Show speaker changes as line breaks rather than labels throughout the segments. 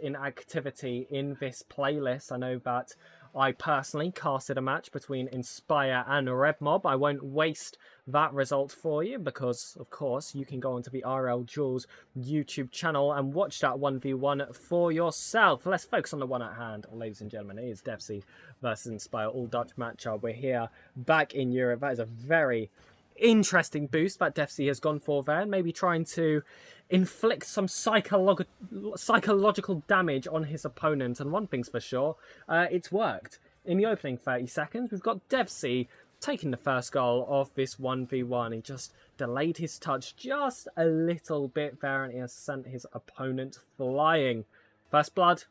in activity in this playlist. I know that I personally casted a match between insp1re and RedMob. I won't waste that result for you because, of course, you can go onto the RLduels YouTube channel and watch that 1v1 for yourself. Let's focus on the one at hand, ladies and gentlemen. It is defzzy versus insp1re, all Dutch matchup. We're here back in Europe. That is a very interesting boost that defzzy has gone for there, maybe trying to inflict some psychological damage on his opponent, and one thing's for sure, it's worked. In the opening 30 seconds, we've got defzzy taking the first goal of this 1v1. He just delayed his touch just a little bit there, and he has sent his opponent flying. First blood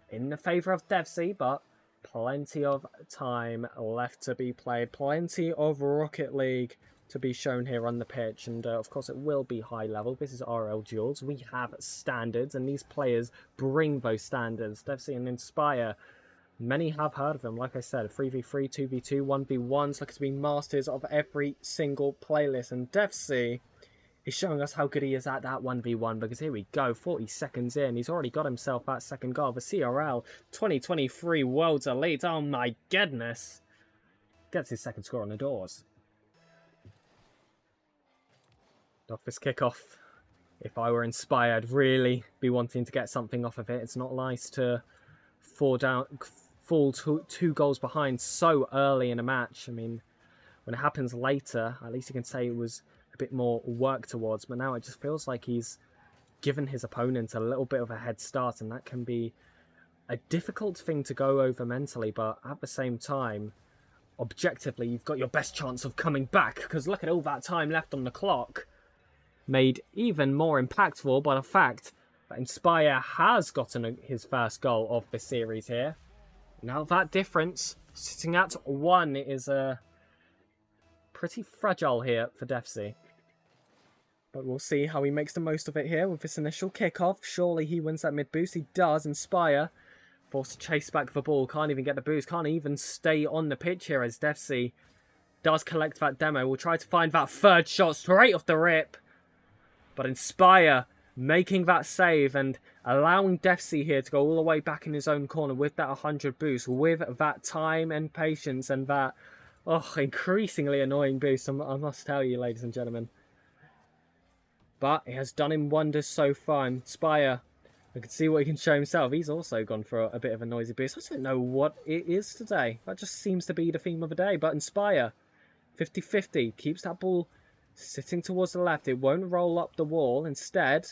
in the favour of defzzy, but plenty of time left to be played, plenty of Rocket League to be shown here on the pitch, and of course it will be high level. This is RLduels. We have standards, and these players bring those standards. defzzy and insp1re, many have heard of them. Like I said, 3v3, 2v2, 1v1s, looking to be masters of every single playlist, and defzzy is showing us how good he is at that 1v1, because here we go, 40 seconds in, he's already got himself that second goal. The CRL 2023 Worlds Elite, oh my goodness, gets his second score on the doors. Off this kickoff, if I were insp1re, I'd really be wanting to get something off of it. It's not nice to fall two goals behind so early in a match. I mean, when it happens later, at least you can say it was a bit more work towards, but now it just feels like he's given his opponent a little bit of a head start, and that can be a difficult thing to go over mentally, but at the same time, objectively, you've got your best chance of coming back, because look at all that time left on the clock. Made even more impactful by the fact that insp1re has gotten his first goal of the series here. Now that difference, sitting at 1, is pretty fragile here for defzzy. But we'll see how he makes the most of it here with this initial kickoff. Surely he wins that mid boost. He does. insp1re forced to chase back the ball. Can't even get the boost. Can't even stay on the pitch here as defzzy does collect that demo. We'll try to find that third shot straight off the rip. But insp1re making that save and allowing defzzy here to go all the way back in his own corner with that 100 boost, with that time and patience and that increasingly annoying boost, I must tell you, ladies and gentlemen. But it has done him wonders so far. And insp1re, I can see what he can show himself. He's also gone for a bit of a noisy boost. I don't know what it is today. That just seems to be the theme of the day. But insp1re, 50-50, keeps that ball sitting towards the left. It won't roll up the wall. Instead,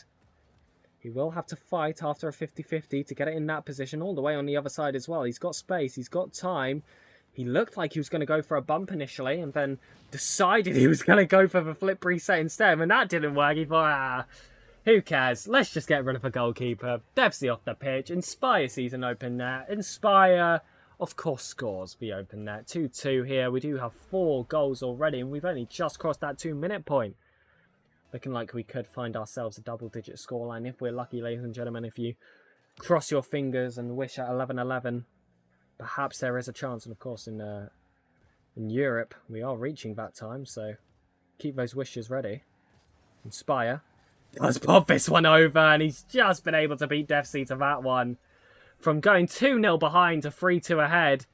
he will have to fight after a 50-50 to get it in that position all the way on the other side as well. He's got space. He's got time. He looked like he was going to go for a bump initially and then decided he was going to go for the flip reset instead. When that didn't work, he thought, who cares? Let's just get rid of a goalkeeper. defzzy off the pitch. insp1re sees an open net. insp1re, of course, scores the open net. 2-2 here. We do have 4 goals already, and we've only just crossed that 2-minute point. Looking like we could find ourselves a double-digit scoreline if we're lucky, ladies and gentlemen. If you cross your fingers and wish at 11-11, perhaps there is a chance. And of course, in Europe, we are reaching that time, so keep those wishes ready. insp1re does pop this one over, and he's just been able to beat defzzy to that one. From going 2-0 behind to 3-2 ahead,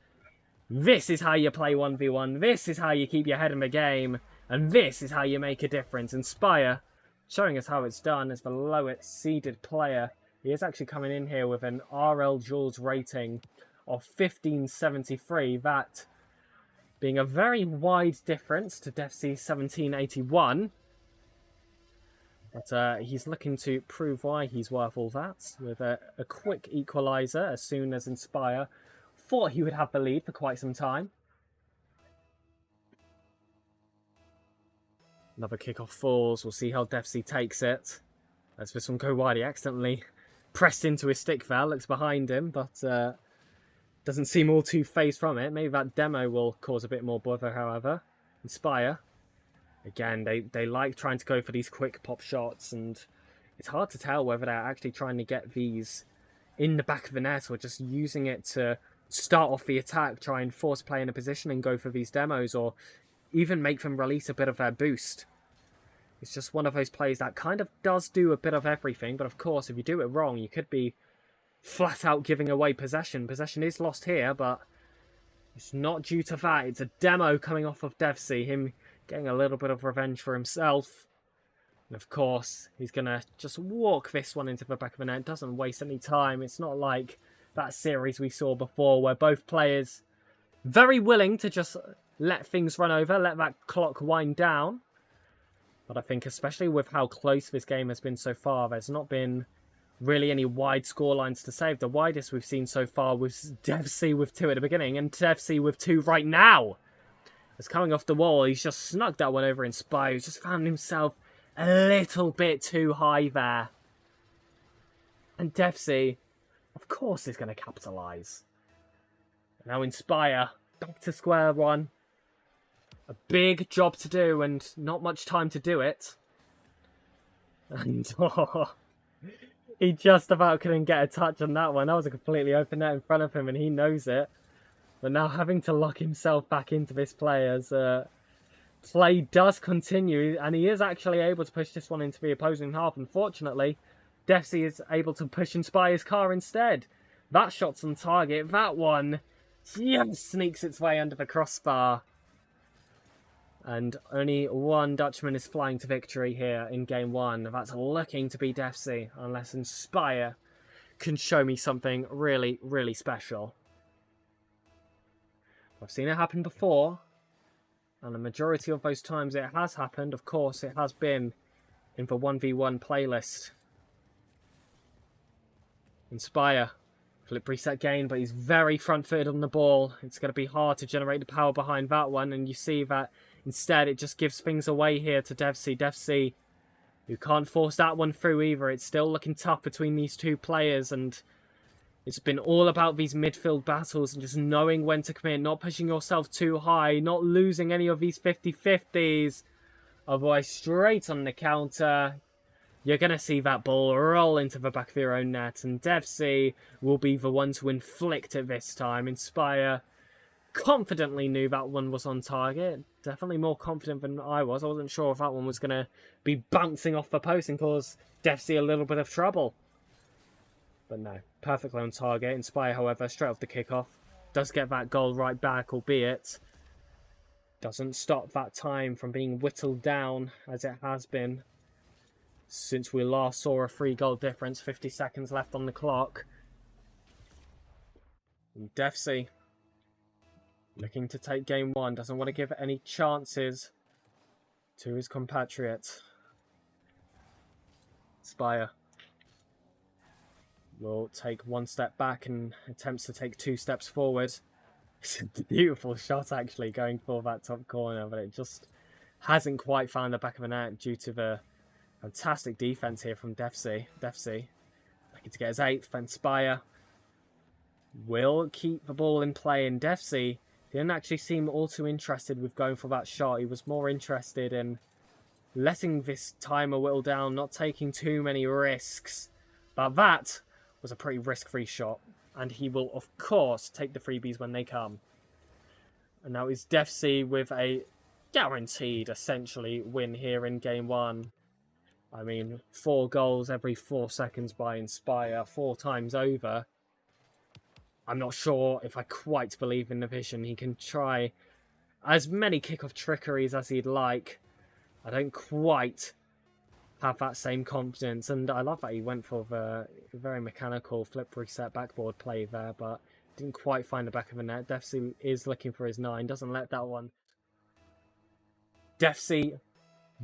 this is how you play 1v1. This is how you keep your head in the game. And this is how you make a difference. insp1re showing us how it's done as the lowest seeded player. He is actually coming in here with an RLduels rating of 1573. That being a very wide difference to defzzy 1781. But he's looking to prove why he's worth all that with a quick equaliser as soon as insp1re thought he would have the lead for quite some time. Another kickoff falls. We'll see how defzzy takes it. As this one go wide, he accidentally pressed into his stick there. Looks behind him, but doesn't seem all too phased from it. Maybe that demo will cause a bit more bother, however. insp1re, again, they like trying to go for these quick pop shots, and it's hard to tell whether they're actually trying to get these in the back of the net or just using it to start off the attack, try and force play in a position and go for these demos, or even make them release a bit of their boost. It's just one of those plays that kind of does do a bit of everything, but of course, if you do it wrong, you could be flat out giving away possession. Possession is lost here, but it's not due to that. It's a demo coming off of defzzy, him getting a little bit of revenge for himself. And of course, he's going to just walk this one into the back of the net. Doesn't waste any time. It's not like that series we saw before where both players very willing to just let things run over, let that clock wind down. But I think especially with how close this game has been so far, there's not been really any wide scorelines to save. The widest we've seen so far was defzzy with 2 at the beginning and defzzy with 2 right now. It's coming off the wall. He's just snugged that one over insp1re. He's just found himself a little bit too high there. And defzzy, of course, is going to capitalise. Now insp1re, back to square one. A big job to do and not much time to do it. And he just about couldn't get a touch on that one. That was a completely open net in front of him and he knows it. But now having to lock himself back into this play as play does continue. And he is actually able to push this one into the opposing half. Unfortunately, defzzy is able to push insp1re's car instead. That shot's on target. That one just sneaks its way under the crossbar. And only one Dutchman is flying to victory here in game 1. That's looking to be defzzy, unless insp1re can show me something really, really special. I've seen it happen before, and the majority of those times it has happened, of course, it has been in the 1v1 playlist. insp1re, flip reset gain, but he's very front-footed on the ball. It's going to be hard to generate the power behind that one, and you see that instead, it just gives things away here to defzzy. defzzy, who can't force that one through either. It's still looking tough between these two players, and it's been all about these midfield battles and just knowing when to commit, not pushing yourself too high, not losing any of these 50-50s. Otherwise, straight on the counter, you're going to see that ball roll into the back of your own net, and defzzy will be the one to inflict it this time. insp1re confidently knew that one was on target. Definitely more confident than I was. I wasn't sure if that one was going to be bouncing off the post and cause defzzy a little bit of trouble. But no, perfectly on target. insp1re, however, straight off the kickoff, does get that goal right back, albeit doesn't stop that time from being whittled down as it has been since we last saw a 3-goal difference. 50 seconds left on the clock. And defzzy, looking to take game 1, doesn't want to give any chances to his compatriot. insp1re will take 1 step back and attempts to take 2 steps forward. It's a beautiful shot actually going for that top corner, but it just hasn't quite found the back of the net due to the fantastic defense here from defzzy. defzzy looking to get his 8th. insp1re will keep the ball in play, and defzzy didn't actually seem all too interested with going for that shot. He was more interested in letting this timer whittle down, not taking too many risks. But that was a pretty risk-free shot, and he will, of course, take the freebies when they come. And now it's defzzy with a guaranteed, essentially, win here in game 1. I mean, 4 goals every 4 seconds by insp1re, 4 times over. I'm not sure if I quite believe in the vision. He can try as many kick-off trickeries as he'd like. I don't quite have that same confidence, and I love that he went for the very mechanical flip reset backboard play there, but didn't quite find the back of the net. defzzy is looking for his 9, doesn't let that one. defzzy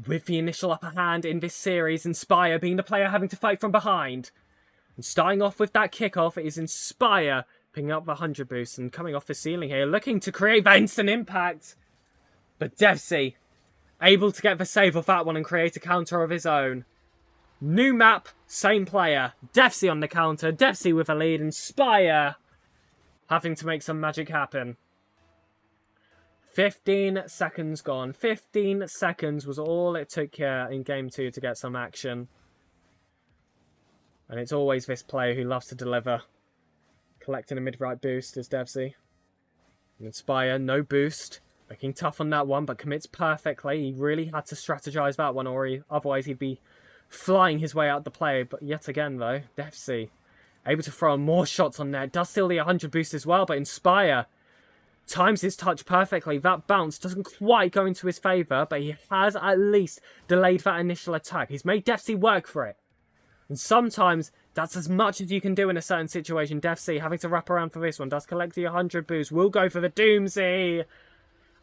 with the initial upper hand in this series, insp1re being the player having to fight from behind. And starting off with that kickoff, it is insp1re picking up the 100 boost and coming off the ceiling here, looking to create that instant impact. But defzzy able to get the save of that one and create a counter of his own. New map, same player. defzzy on the counter, defzzy with a lead, insp1re having to make some magic happen. 15 seconds gone. 15 seconds was all it took here in game 2 to get some action. And it's always this player who loves to deliver. Collecting a mid-right boost is defzzy. insp1re, no boost. Looking tough on that one, but commits perfectly. He really had to strategize that one, or otherwise he'd be flying his way out the play. But yet again, though, defzzy able to throw more shots on net. Does steal the 100 boost as well, but insp1re times his touch perfectly. That bounce doesn't quite go into his favour, but he has at least delayed that initial attack. He's made defzzy work for it. And sometimes that's as much as you can do in a certain situation. defzzy having to wrap around for this one. Does collect the 100 boost. Will go for the Doomsday.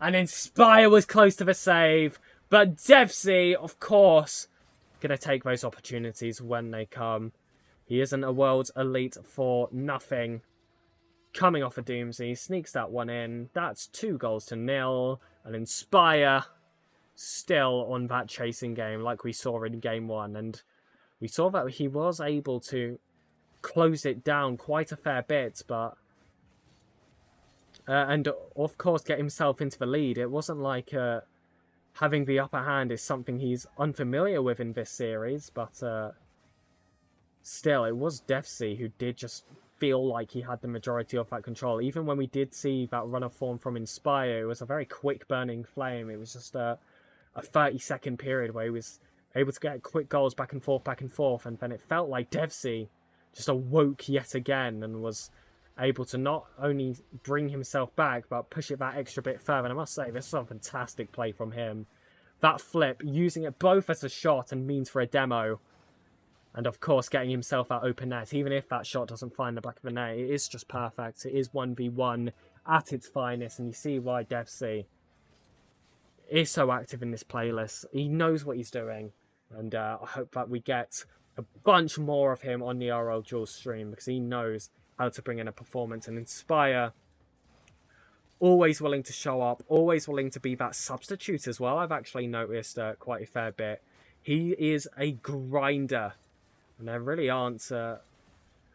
And insp1re was close to the save. But defzzy, of course, going to take those opportunities when they come. He isn't a world's elite for nothing. Coming off a Doomsday, sneaks that one in. That's 2-0. And insp1re still on that chasing game like we saw in game 1. And we saw that he was able to close it down quite a fair bit, but... and of course get himself into the lead. It wasn't like having the upper hand is something he's unfamiliar with in this series, but still, it was defzzy who did just feel like he had the majority of that control. Even when we did see that run of form from insp1re, it was a very quick burning flame. It was just a 30-second period where he was able to get quick goals back and forth, and then it felt like defzzy just awoke yet again and was able to not only bring himself back, but push it that extra bit further. And I must say, this is a fantastic play from him. That flip, using it both as a shot and means for a demo, and of course getting himself that open net, even if that shot doesn't find the back of the net, it is just perfect. It is 1v1 at its finest, and you see why defzzy is so active in this playlist. He knows what he's doing, and I hope that we get a bunch more of him on the RLduels stream, because he knows how to bring in a performance. And insp1re, always willing to show up, always willing to be that substitute as well. I've actually noticed quite a fair bit. He is a grinder, and there really aren't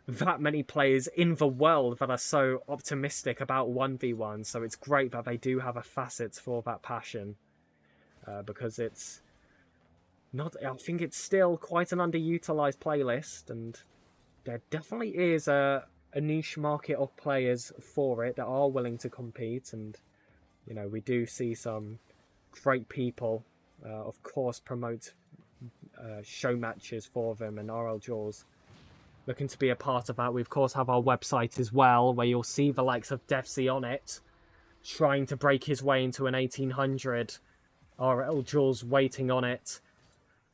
that many players in the world that are so optimistic about 1v1, so it's great that they do have a facet for that passion, because it's not, I think it's still quite an underutilized playlist, and there definitely is a niche market of players for it that are willing to compete. And you know, we do see some great people of course promote show matches for them, and RLduels looking to be a part of that. We of course have our website as well, where you'll see the likes of defzzy on it, trying to break his way into an 1800. RLduels waiting on it.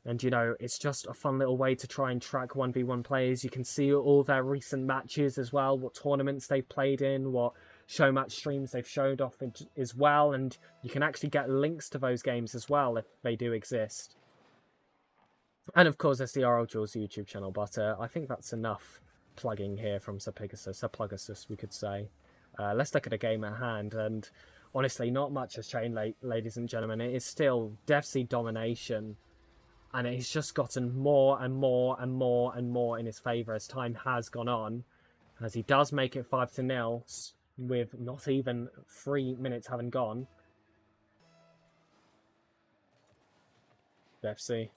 And, you know, it's just a fun little way to try and track 1v1 players. You can see all their recent matches as well, what tournaments they've played in, what Showmatch streams they've showed off as well. And you can actually get links to those games as well if they do exist. And, of course, there's the RLduels YouTube channel. But I think that's enough plugging here from Sir Plugasus, we could say. Let's look at a game at hand. And, honestly, not much has changed, ladies and gentlemen. It is still defzzy domination. And it's just gotten more and more and more and more in his favour as time has gone on. As he does make it 5-0 with not even 3 minutes having gone. defzzy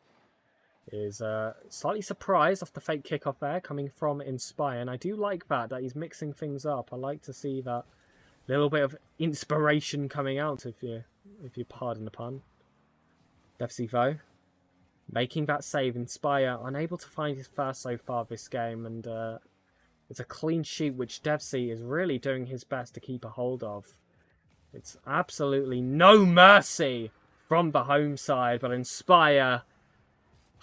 is slightly surprised off the fake kickoff there coming from insp1re. And I do like that he's mixing things up. I like to see that little bit of inspiration coming out, if you pardon the pun. defzzy though, making that save. insp1re unable to find his first so far this game, and it's a clean sheet which defzzy is really doing his best to keep a hold of. It's absolutely no mercy from the home side, but insp1re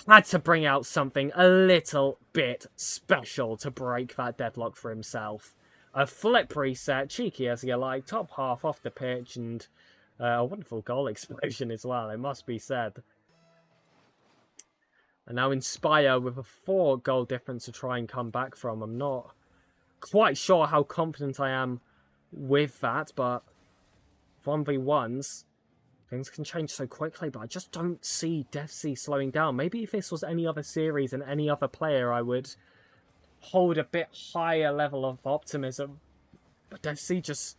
had to bring out something a little bit special to break that deadlock for himself. A flip reset, cheeky as you like, top half off the pitch, and a wonderful goal explosion as well, it must be said. And now insp1re with a 4-goal difference to try and come back from. I'm not quite sure how confident I am with that, but 1v1s, things can change so quickly, but I just don't see defzzy slowing down. Maybe if this was any other series and any other player, I would hold a bit higher level of optimism. But defzzy just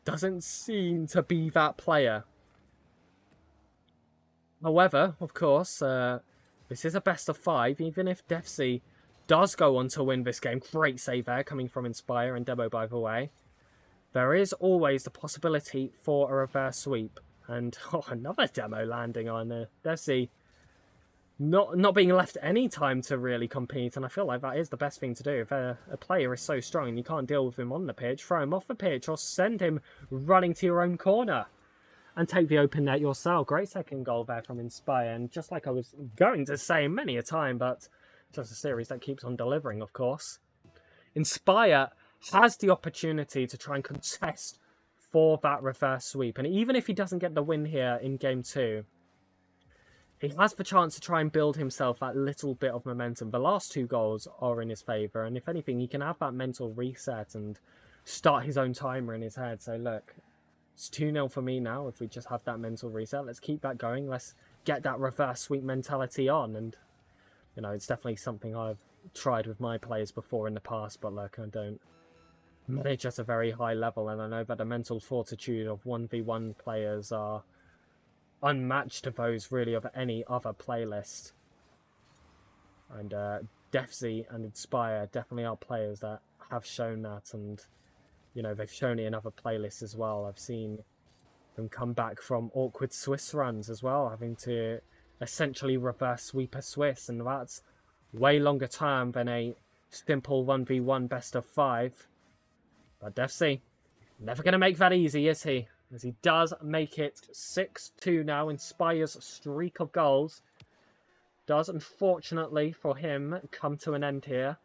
doesn't seem to be that player. However, of course, this is a best of 5. Even if defzzy does go on to win this game, great save there coming from insp1re and demo, by the way, there is always the possibility for a reverse sweep. And another demo landing on defzzy. not being left any time to really compete, and I feel like that is the best thing to do. If a player is so strong and you can't deal with him on the pitch, throw him off the pitch or send him running to your own corner and take the open net yourself. Great second goal there from insp1re, and just like I was going to say many a time, but just a series that keeps on delivering, of course. insp1re has the opportunity to try and contest for that reverse sweep, and even if he doesn't get the win here in game 2, he has the chance to try and build himself that little bit of momentum. The last 2 goals are in his favour, and if anything, he can have that mental reset and start his own timer in his head. So look, it's 2-0 for me now. If we just have that mental reset, let's keep that going. Let's get that reverse sweep mentality on. And, you know, it's definitely something I've tried with my players before in the past, but look, I don't manage at a very high level, and I know that the mental fortitude of 1v1 players are unmatched to those really of any other playlist. And defzzy and insp1re definitely are players that have shown that, and you know, they've shown it in other playlists as well. I've seen them come back from awkward Swiss runs as well, having to essentially reverse sweep a Swiss, and that's way longer term than a simple 1v1 best of 5. But defzzy, never going to make that easy, is he? As he does make it 6-2 now. insp1re's streak of goals does, unfortunately for him, come to an end here.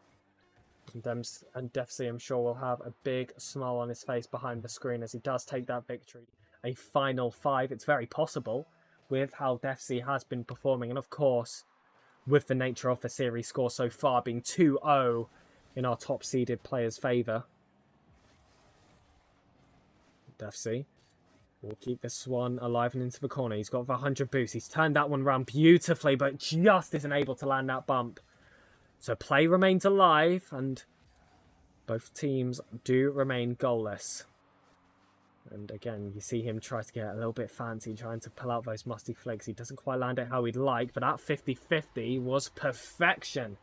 And defzzy, I'm sure, will have a big smile on his face behind the screen as he does take that victory. A final 5. It's very possible with how defzzy has been performing. And of course, with the nature of the series score so far being 2-0 in our top seeded players' favour. defzzy will keep this one alive and into the corner. He's got the 100 boost. He's turned that one around beautifully, but just isn't able to land that bump. So play remains alive, and both teams do remain goalless. And again, you see him try to get a little bit fancy, trying to pull out those musty flicks. He doesn't quite land it how he'd like, but that 50-50 was perfection.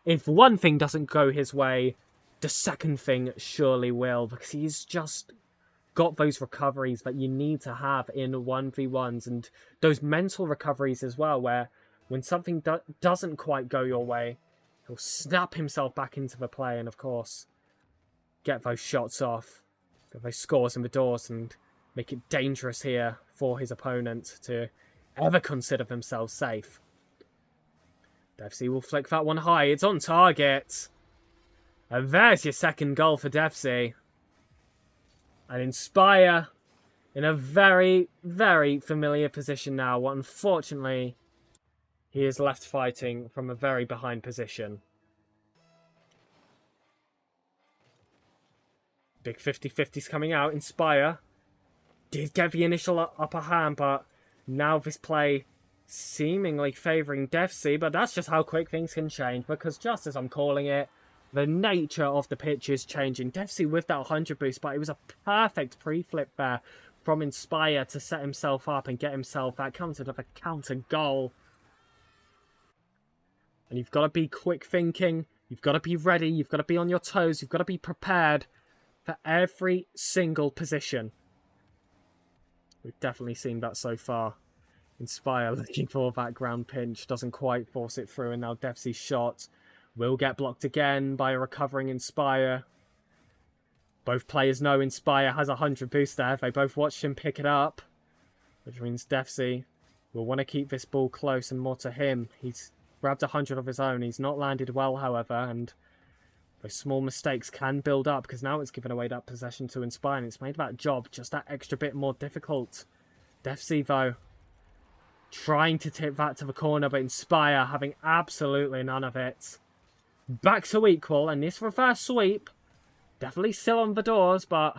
If one thing doesn't go his way, the second thing surely will, because he's just got those recoveries that you need to have in 1v1s, and those mental recoveries as well, where when something doesn't quite go your way, he'll snap himself back into the play and, of course, get those shots off, get those scores in the doors, and make it dangerous here for his opponent to ever consider themselves safe. defzzy will flick that one high. It's on target. And there's your second goal for defzzy. And insp1re in a very, very familiar position now. What, unfortunately, he is left fighting from a very behind position. Big 50-50s coming out. insp1re did get the initial upper hand, but now this play seemingly favouring defzzy. But that's just how quick things can change, because just as I'm calling it, the nature of the pitch is changing. defzzy with that 100 boost, but it was a perfect pre-flip there from insp1re to set himself up and get himself that countered of a counter goal. And you've got to be quick thinking, you've got to be ready, you've got to be on your toes, you've got to be prepared for every single position. We've definitely seen that so far. insp1re looking for that ground pinch, doesn't quite force it through, and now defzzy's shot will get blocked again by a recovering insp1re. Both players know insp1re has a 100 boost there. They both watched him pick it up, which means defzzy will want to keep this ball close and more to him. He's grabbed 100 of his own. He's not landed well, however, and those small mistakes can build up, because now it's given away that possession to insp1re, and it's made that job just that extra bit more difficult. defzzy, though, trying to tip that to the corner, but insp1re having absolutely none of it. Back to equal, and this reverse sweep, definitely still on the doors, but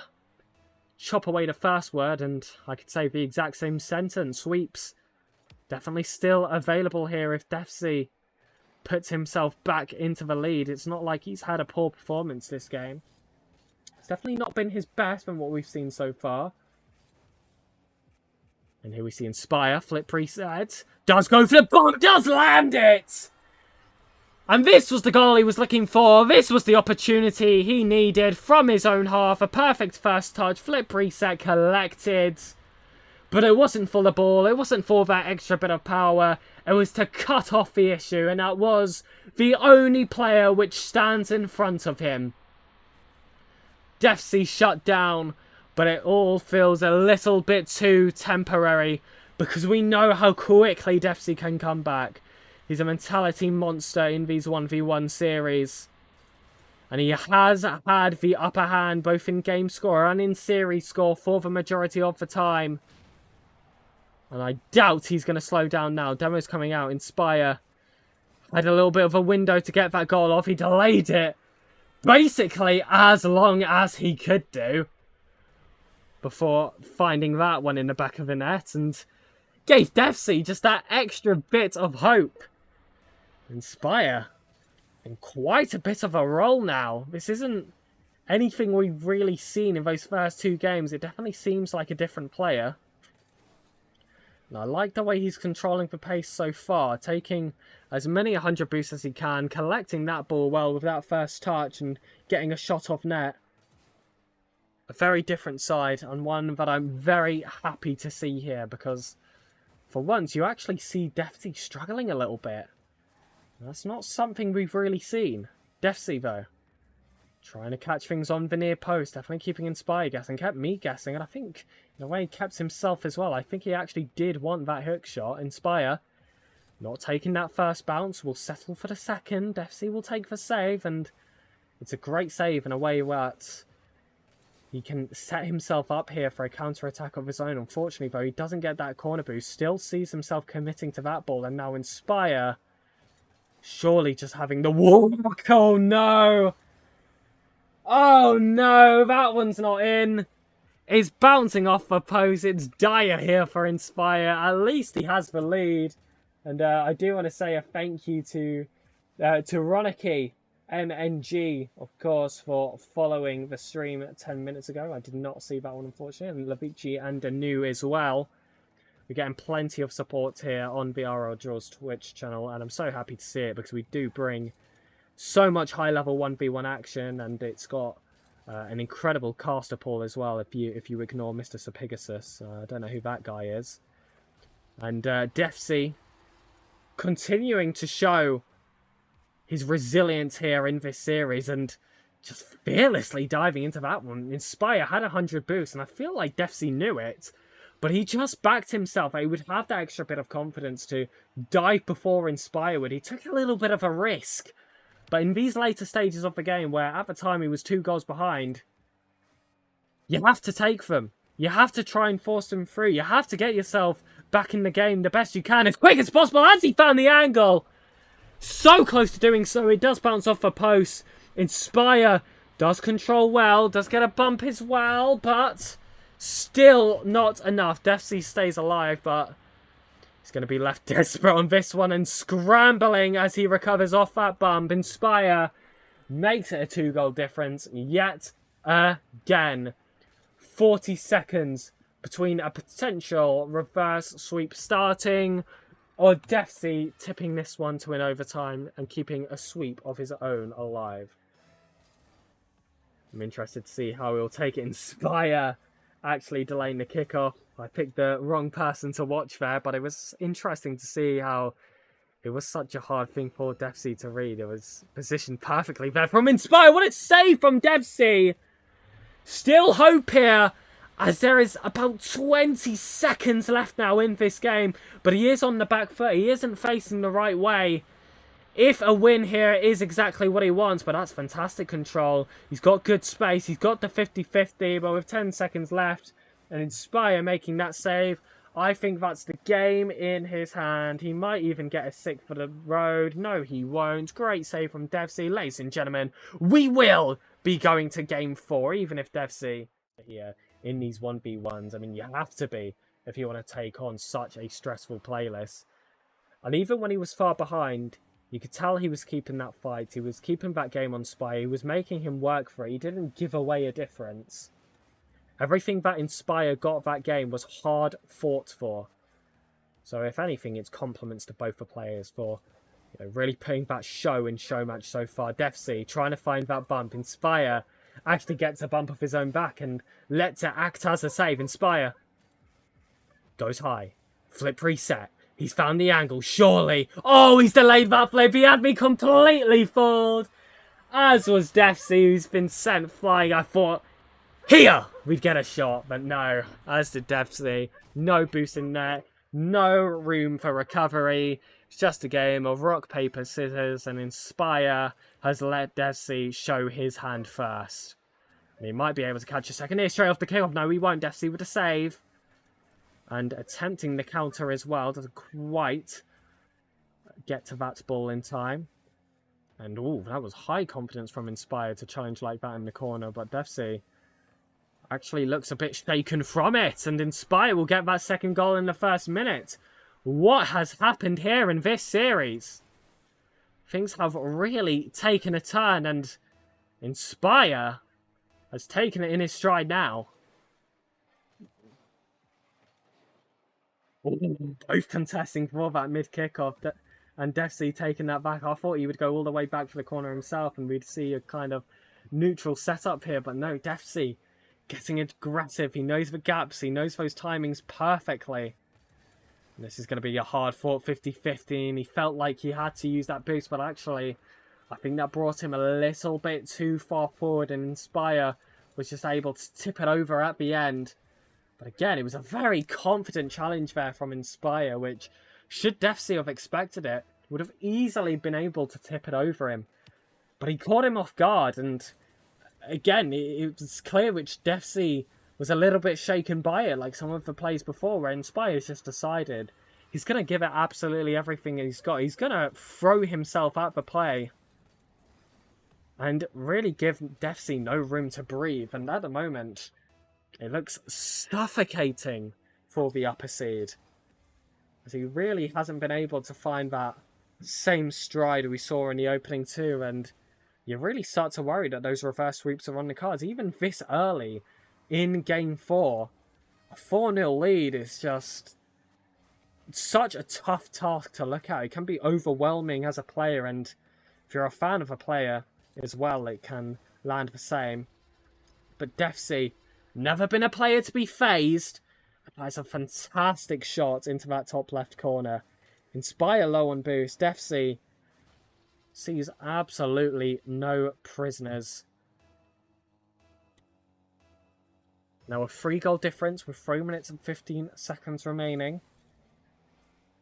chop away the first word, and I could say the exact same sentence. Sweeps definitely still available here if defzzy puts himself back into the lead. It's not like he's had a poor performance this game. It's definitely not been his best from what we've seen so far. And here we see insp1re, flip reset, does go for the bomb, does land it! And this was the goal he was looking for. This was the opportunity he needed from his own half. A perfect first touch, flip reset collected. But it wasn't for the ball. It wasn't for that extra bit of power. It was to cut off the issue. And that was the only player which stands in front of him. defzzy shut down. But it all feels a little bit too temporary. Because we know how quickly defzzy can come back. He's a mentality monster in these 1v1 series. And he has had the upper hand both in game score and in series score for the majority of the time. And I doubt he's going to slow down now. Demo's coming out. insp1re had a little bit of a window to get that goal off. He delayed it basically as long as he could do before finding that one in the back of the net. And gave defzzy just that extra bit of hope. insp1re in quite a bit of a role now. This isn't anything we've really seen in those first two games. It definitely seems like a different player. And I like the way he's controlling the pace so far, taking as many 100 boosts as he can, collecting that ball well with that first touch and getting a shot off net. A very different side, and one that I'm very happy to see here, because for once you actually see defzzy struggling a little bit. That's not something we've really seen. defzzy, though, trying to catch things on the near post. Definitely keeping insp1re guessing. Kept me guessing. And I think, in a way, he kept himself as well. I think he actually did want that hook shot. insp1re not taking that first bounce. Will settle for the second. defzzy will take the save. And it's a great save in a way that he can set himself up here for a counter-attack of his own. Unfortunately, though, he doesn't get that corner boost. Still sees himself committing to that ball. And now insp1re surely just having the walk. Oh, no. Oh, no. That one's not in. It's bouncing off the post. It's dire here for insp1re. At least he has the lead. And I do want to say a thank you to Ronicky MNG, of course, for following the stream 10 minutes ago. I did not see that one, unfortunately. And Lavici and Anu as well. We're getting plenty of support here on the RLduels Twitch channel, and I'm so happy to see it because we do bring so much high-level 1v1 action, and it's got an incredible caster pool as well if you ignore Mr. Sapigasus. I don't know who that guy is. And defzzy continuing to show his resilience here in this series and just fearlessly diving into that one. insp1re had 100 boosts, and I feel like defzzy knew it. But he just backed himself. He would have that extra bit of confidence to dive before insp1re would. He took a little bit of a risk. But in these later stages of the game, where at the time he was 2 goals behind, you have to take them. You have to try and force them through. You have to get yourself back in the game the best you can, as quick as possible, as he found the angle. So close to doing so. It does bounce off the post. insp1re does control well, does get a bump as well, but still not enough. defzzy stays alive, but he's going to be left desperate on this one and scrambling as he recovers off that bump. insp1re makes it a 2-goal difference yet again. 40 seconds between a potential reverse sweep starting or defzzy tipping this one to an overtime and keeping a sweep of his own alive. I'm interested to see how he'll take it. insp1re actually delaying the kickoff. I picked the wrong person to watch there, but it was interesting to see how it was such a hard thing for defzzy to read. It was positioned perfectly there from insp1re. What a save from defzzy! Still hope here, as there is about 20 seconds left now in this game, but he is on the back foot. He isn't facing the right way. If a win here is exactly what he wants, but that's fantastic control. He's got good space. He's got the 50-50, but with 10 seconds left and insp1re making that save, I think that's the game in his hand. He might even get a 6 for the road. No, he won't. Great save from defzzy. Ladies and gentlemen, we will be going to game 4, even if defzzy here in these 1v1s. I mean, you have to be if you want to take on such a stressful playlist. And even when he was far behind, you could tell he was keeping that fight. He was keeping that game on insp1re. He was making him work for it. He didn't give away a difference. Everything that insp1re got that game was hard fought for. So if anything, it's compliments to both the players for really putting that show in Showmatch so far. defzzy trying to find that bump. insp1re actually gets a bump off his own back and lets it act as a save. insp1re Goes high. Flip reset. He's found the angle, surely. Oh, he's delayed that flip. He had me completely fooled. As was defzzy, who's been sent flying. I thought, here, we'd get a shot. But no, as did defzzy. No boost in net. No room for recovery. It's just a game of rock, paper, scissors. And insp1re has let defzzy show his hand first. And he might be able to catch a second here straight off the kickoff. No, he won't. defzzy with a save. And attempting the counter as well. Doesn't quite get to that ball in time. And, ooh, that was high confidence from insp1re to challenge like that in the corner. But defzzy actually looks a bit shaken from it. And insp1re will get that second goal in the first minute. What has happened here in this series? Things have really taken a turn. And insp1re has taken it in his stride now. Ooh, both contesting for that mid-kickoff. And defzzy taking that back. I thought he would go all the way back to the corner himself and we'd see a kind of neutral setup here. But no, defzzy getting aggressive. He knows the gaps. He knows those timings perfectly. And this is going to be a hard-fought 50-50. And he felt like he had to use that boost. But actually, I think that brought him a little bit too far forward. And insp1re was just able to tip it over at the end. But again, it was a very confident challenge there from insp1re, which, should defzzy have expected it, would have easily been able to tip it over him. But he caught him off guard, and again, it was clear which defzzy was a little bit shaken by it, like some of the plays before, where insp1re has just decided he's going to give it absolutely everything he's got. He's going to throw himself at the play and really give defzzy no room to breathe. And at the moment, it looks suffocating for the upper seed, as he really hasn't been able to find that same stride we saw in the opening two, and you really start to worry that those reverse sweeps are on the cards. Even this early in Game 4, a 4-0 lead is just such a tough task to look at. It can be overwhelming as a player, and if you're a fan of a player as well, it can land the same. But defzzy, never been a player to be phased. Applies a fantastic shot into that top left corner. insp1re low on boost. defzzy sees absolutely no prisoners. Now a 3-goal difference with 3 minutes and 15 seconds remaining.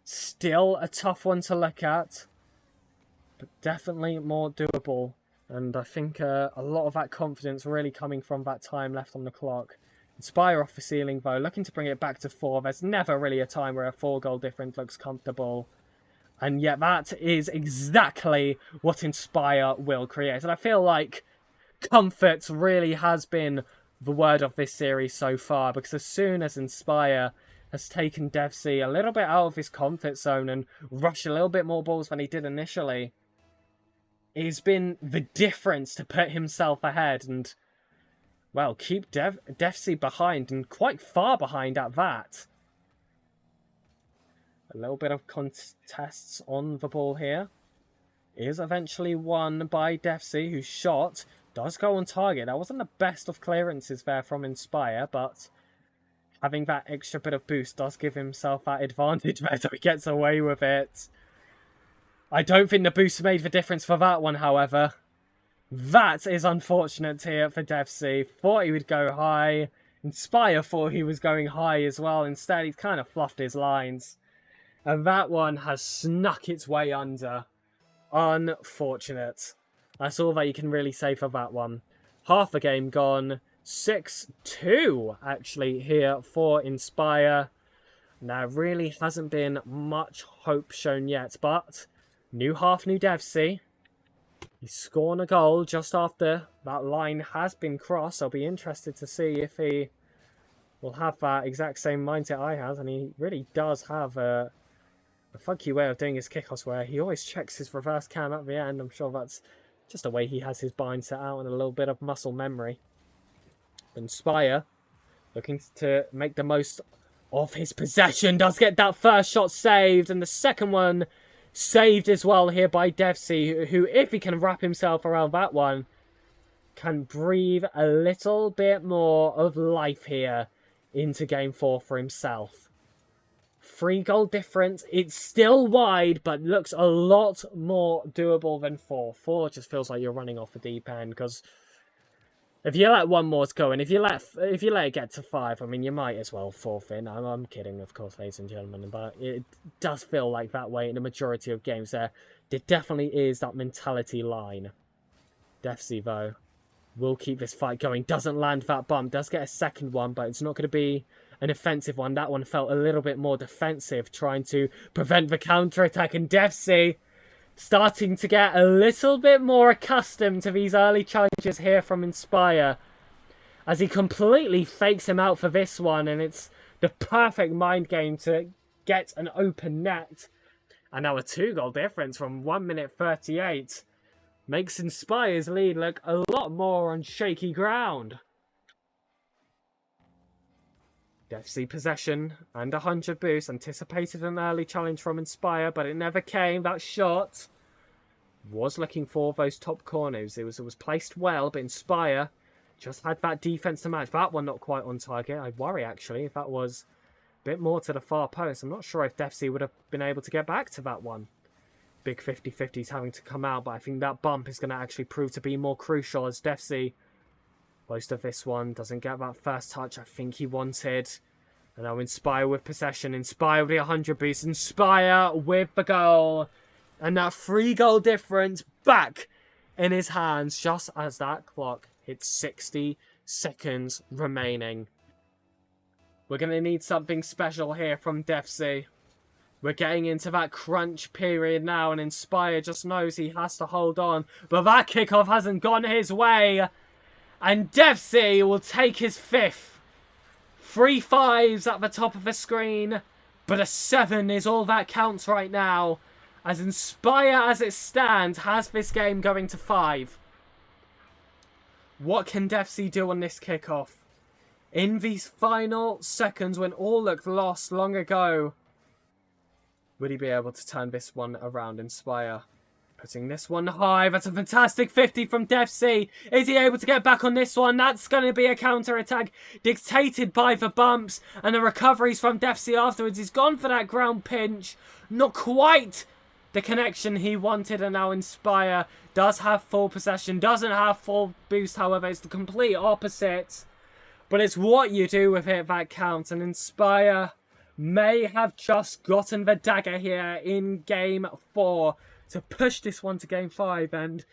Still a tough one to look at, but definitely more doable. And I think a lot of that confidence really coming from that time left on the clock. insp1re off the ceiling though, looking to bring it back to 4. There's never really a time where a 4-goal difference looks comfortable. And yet that is exactly what insp1re will create. And I feel like comfort really has been the word of this series so far. Because as soon as insp1re has taken defzzy a little bit out of his comfort zone and rushed a little bit more balls than he did initially, it's been the difference to put himself ahead and, well, keep defzzy behind, and quite far behind at that. A little bit of contests on the ball here. Is eventually won by defzzy, whose shot does go on target. That wasn't the best of clearances there from insp1re, but having that extra bit of boost does give himself that advantage there, so he gets away with it. I don't think the boost made the difference for that one, however. That is unfortunate here for defzzy. Thought he would go high. insp1re thought he was going high as well. Instead, he's kind of fluffed his lines. And that one has snuck its way under. Unfortunate. That's all that you can really say for that one. Half the game gone. 6-2, actually, here for insp1re. There really hasn't been much hope shown yet, but new half, new defzzy. He's scoring a goal just after that line has been crossed. I'll be interested to see if he will have that exact same mindset I have. And he really does have a funky way of doing his kickoffs where he always checks his reverse cam at the end. I'm sure that's just the way he has his bind set out and a little bit of muscle memory. insp1re looking to make the most of his possession. Does get that first shot saved, and the second one saved as well here by defzzy, who, if he can wrap himself around that one, can breathe a little bit more of life here into Game 4 for himself. 3-goal difference. It's still wide, but looks a lot more doable than 4. 4 just feels like you're running off the deep end, because if you let one more go, and if you let it get to 5, I mean, you might as well forfeit. I'm kidding, of course, ladies and gentlemen, but it does feel like that way in the majority of games. There definitely is that mentality line. defzzy, though, will keep this fight going. Doesn't land that bump. Does get a second one, but it's not going to be an offensive one. That one felt a little bit more defensive, trying to prevent the counter-attack. And defzzy starting to get a little bit more accustomed to these early challenges here from insp1re, as he completely fakes him out for this one, and it's the perfect mind game to get an open net. And now a 2-goal difference from 1 minute 38 makes insp1re's lead look a lot more on shaky ground. defzzy possession and 100 boost. Anticipated an early challenge from insp1re, but it never came. That shot was looking for those top corners. It was placed well, but insp1re just had that defense to match. That one not quite on target. I worry, actually, if that was a bit more to the far post. I'm not sure if defzzy would have been able to get back to that one. Big 50-50s having to come out, but I think that bump is going to actually prove to be more crucial, as defzzy, most of this one, doesn't get that first touch I think he wanted. And now insp1re with possession, insp1re with the 100 boost, insp1re with the goal. And that 3-goal difference back in his hands just as that clock hits 60 seconds remaining. We're going to need something special here from defzzy. We're getting into that crunch period now, and insp1re just knows he has to hold on. But that kickoff hasn't gone his way. And defzzy will take his 5th. 3 5s at the top of the screen. But a 7 is all that counts right now, as insp1re, as it stands, has this game going to 5. What can defzzy do on this kickoff? In these final seconds, when all looked lost long ago, would he be able to turn this one around? insp1re putting this one high. That's a fantastic 50 from defzzy. Is he able to get back on this one? That's going to be a counter-attack dictated by the bumps and the recoveries from defzzy afterwards. He's gone for that ground pinch. Not quite the connection he wanted, and now insp1re does have full possession. Doesn't have full boost, however. It's the complete opposite. But it's what you do with it that counts, and insp1re may have just gotten the dagger here in Game 4 to push this one to Game 5, and,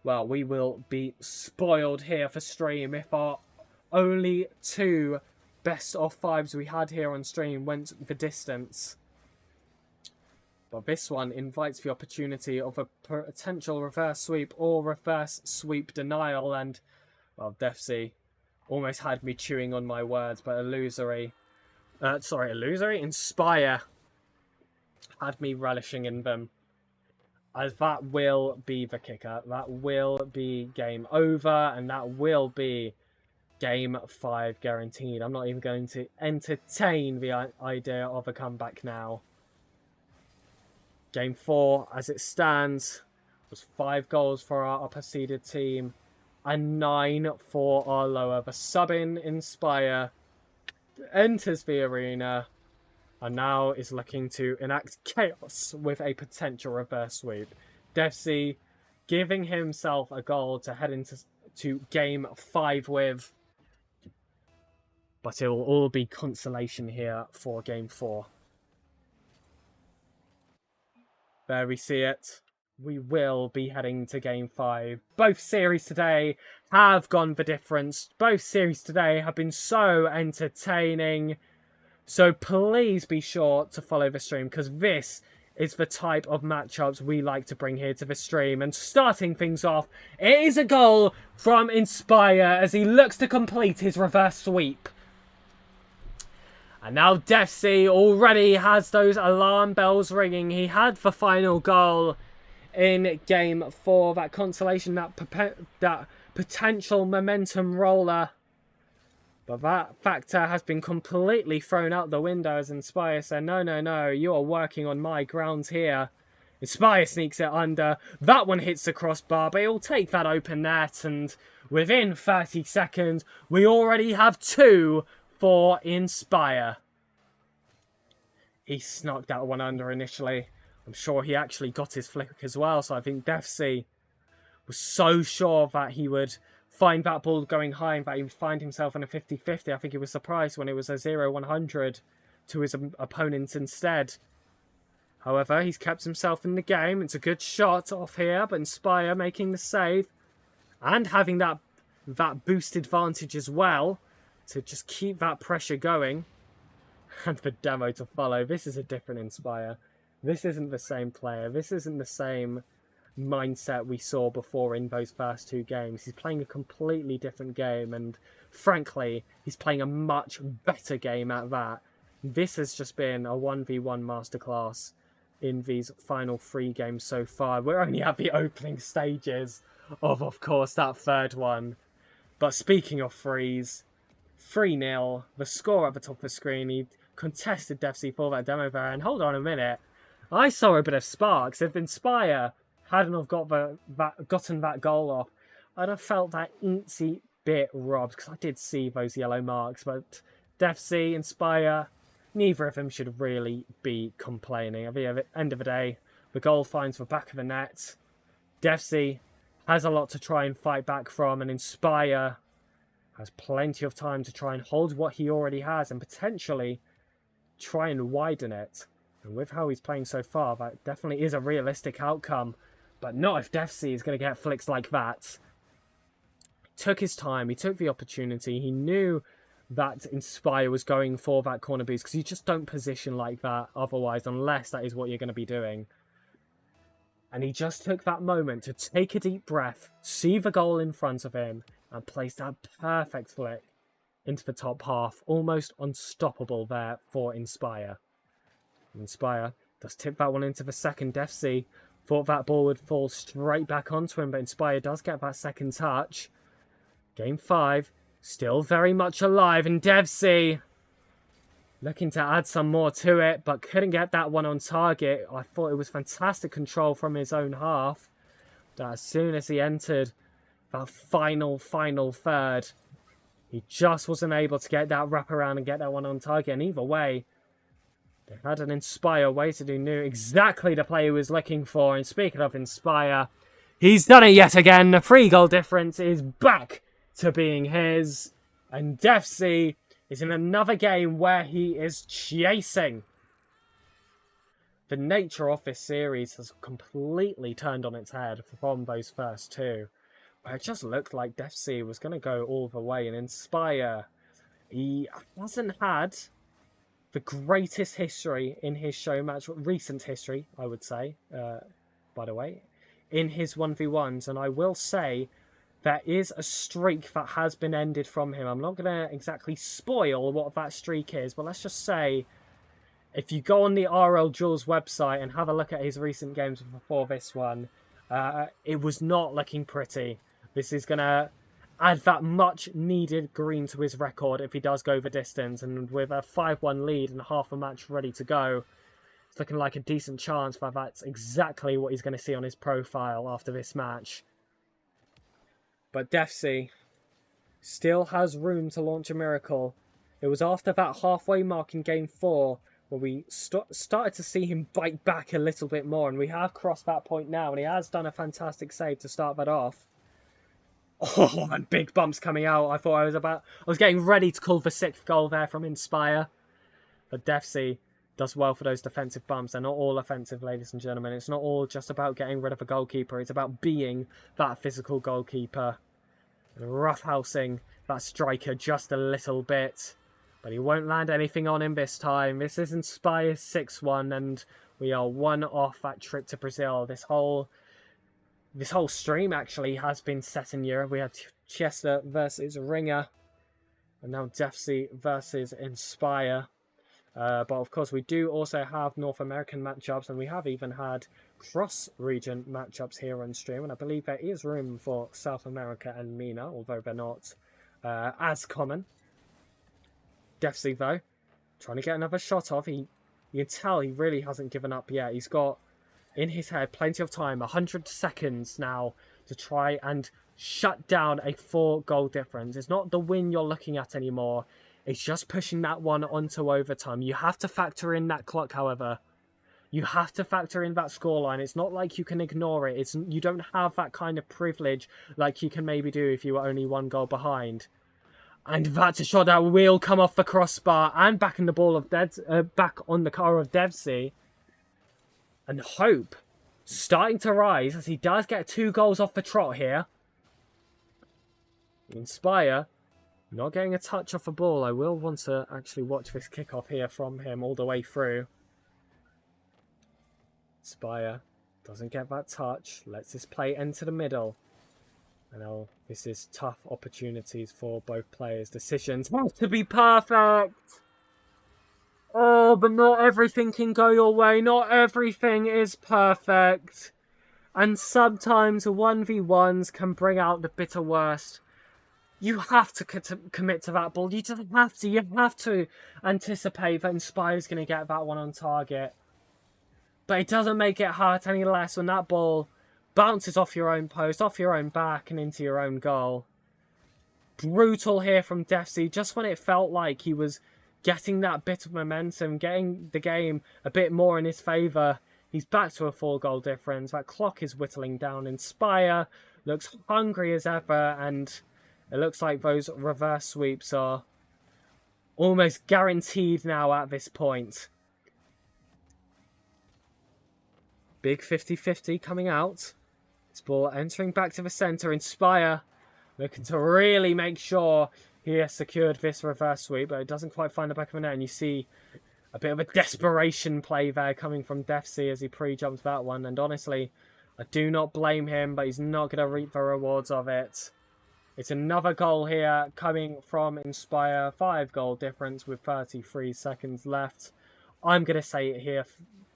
well, we will be spoiled here for stream if our only 2 best of 5s we had here on stream went the distance. But this one invites the opportunity of a potential reverse sweep or reverse sweep denial, and, well, defzzy almost had me chewing on my words, but insp1re had me relishing in them, as that will be the kicker. That will be game over, and that will be Game 5 guaranteed. I'm not even going to entertain the idea of a comeback now. Game 4, as it stands, was 5 goals for our upper seeded team and 9 for our lower. The sub-in insp1re enters the arena and now is looking to enact chaos with a potential reverse sweep. defzzy giving himself a goal to head into Game 5 with, but it will all be consolation here for Game 4. There we see it. We will be heading to Game 5. Both series today have gone the difference. Both series today have been so entertaining. So please be sure to follow the stream, because this is the type of matchups we like to bring here to the stream. And starting things off, it is a goal from insp1re as he looks to complete his reverse sweep. And now defzzy already has those alarm bells ringing. He had the final goal in Game 4. That consolation, that potential momentum roller. But that factor has been completely thrown out the window as insp1re said, no, you are working on my grounds here. insp1re sneaks it under. That one hits the crossbar, but he'll take that open net. And within 30 seconds, we already have 2 for insp1re. He snuck that one under initially. I'm sure he actually got his flick as well, so I think defzzy was so sure that he would find that ball going high and that he would find himself in a 50-50. I think he was surprised when it was a 0-100 to his opponent instead. However, he's kept himself in the game. It's a good shot off here, but insp1re making the save and having that boost advantage as well to just keep that pressure going. And the demo to follow. This is a different insp1re. This isn't the same player. This isn't the same mindset we saw before in those first two games. He's playing a completely different game, and frankly, he's playing a much better game at that. This has just been a 1v1 masterclass in these final 3 games so far. We're only at the opening stages of course, that third one. But speaking of threes, 3-0, the score at the top of the screen. He contested defzzy for that demo there, and hold on a minute, I saw a bit of sparks. If insp1re hadn't have gotten that goal off, I'd have felt that incy bit robbed, because I did see those yellow marks. But defzzy, insp1re, neither of them should really be complaining. At the end of the day, the goal finds the back of the net. defzzy has a lot to try and fight back from, and insp1re has plenty of time to try and hold what he already has and potentially try and widen it. And with how he's playing so far, that definitely is a realistic outcome. But not if defzzy is going to get flicks like that. He took his time, he took the opportunity, he knew that insp1re was going for that corner boost, because you just don't position like that otherwise, unless that is what you're going to be doing. And he just took that moment to take a deep breath, see the goal in front of him, and place that perfect flick into the top half. Almost unstoppable there for insp1re. insp1re does tip that one into the second. defzzy thought that ball would fall straight back onto him, but insp1re does get that second touch. Game 5, still very much alive, and defzzy looking to add some more to it, but couldn't get that one on target. I thought it was fantastic control from his own half. But as soon as he entered that final third, he just wasn't able to get that wrap around and get that one on target. And either way, they had an insp1re waited who knew exactly the play he was looking for. And speaking of insp1re, he's done it yet again. The 3-goal difference is back to being his. And defzzy is in another game where he is chasing. The nature of this series has completely turned on its head from those first two, where it just looked like defzzy was going to go all the way, and insp1re, he hasn't had the greatest history in his Showmatch, recent history, I would say, by the way, in his 1v1s, and I will say there is a streak that has been ended from him. I'm not going to exactly spoil what that streak is, but let's just say, if you go on the RLduels website and have a look at his recent games before this one, it was not looking pretty. This is going to add that much needed green to his record if he does go the distance, and with a 5-1 lead and half a match ready to go, it's looking like a decent chance that that's exactly what he's going to see on his profile after this match. But defzzy still has room to launch a miracle. It was after that halfway mark in Game 4 where we started to see him bite back a little bit more, and we have crossed that point now, and he has done a fantastic save to start that off. Oh, and big bumps coming out. I thought I was getting ready to call the 6th goal there from insp1re. But defzzy does well for those defensive bumps. They're not all offensive, ladies and gentlemen. It's not all just about getting rid of a goalkeeper. It's about being that physical goalkeeper. And roughhousing that striker just a little bit. But he won't land anything on him this time. This is insp1re's 6-1, and we are 1 off that trip to Brazil. This whole stream actually has been set in Europe. We had Chester versus Ringer, and now defzzy versus insp1re. But of course, we do also have North American matchups, and we have even had cross-region matchups here on stream. And I believe there is room for South America and MENA, although they're not as common. defzzy, though, trying to get another shot off. You can tell he really hasn't given up yet. He's got in his head plenty of time, 100 seconds now, to try and shut down a 4-goal difference. It's not the win you're looking at anymore. It's just pushing that one onto overtime. You have to factor in that clock, however. You have to factor in that scoreline. It's not like you can ignore it. You don't have that kind of privilege like you can maybe do if you were only 1 goal behind. And that's a shot that will come off the crossbar and back in the ball of back on the car of defzzy. And hope starting to rise as he does get 2 goals off the trot here. insp1re not getting a touch off the ball. I will want to actually watch this kickoff here from him all the way through. insp1re doesn't get that touch. Lets this play into the middle. I know this is tough opportunities for both players. Decisions have to be perfect. Oh, but not everything can go your way. Not everything is perfect. And sometimes 1v1s can bring out the bitter worst. You have to commit to that ball. You just have to. You have to anticipate that insp1re is going to get that one on target. But it doesn't make it hurt any less when that ball bounces off your own post, off your own back, and into your own goal. Brutal here from defzzy, just when it felt like he was getting that bit of momentum, getting the game a bit more in his favour. He's back to a 4-goal difference. That clock is whittling down. insp1re looks hungry as ever, and it looks like those reverse sweeps are almost guaranteed now at this point. Big 50-50 coming out. This ball entering back to the centre. insp1re looking to really make sure he has secured this reverse sweep, but it doesn't quite find the back of the net. And you see a bit of a desperation play there coming from defzzy as he pre-jumps that one. And honestly, I do not blame him, but he's not going to reap the rewards of it. It's another goal here coming from insp1re. 5-goal difference with 33 seconds left. I'm going to say it here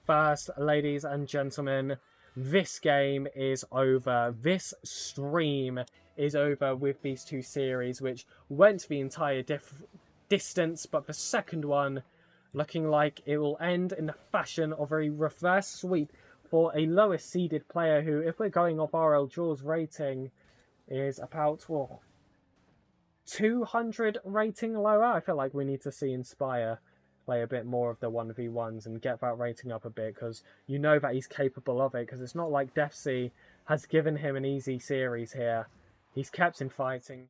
first, ladies and gentlemen. This game is over. This stream is over with these 2 series, which went the entire distance, but the second one looking like it will end in the fashion of a reverse sweep for a lowest seeded player who, if we're going off RLduels rating, is about 200 rating lower. I feel like we need to see insp1re play a bit more of the 1v1s and get that rating up a bit, because you know that he's capable of it, because it's not like defzzy has given him an easy series here. He's kept him fighting.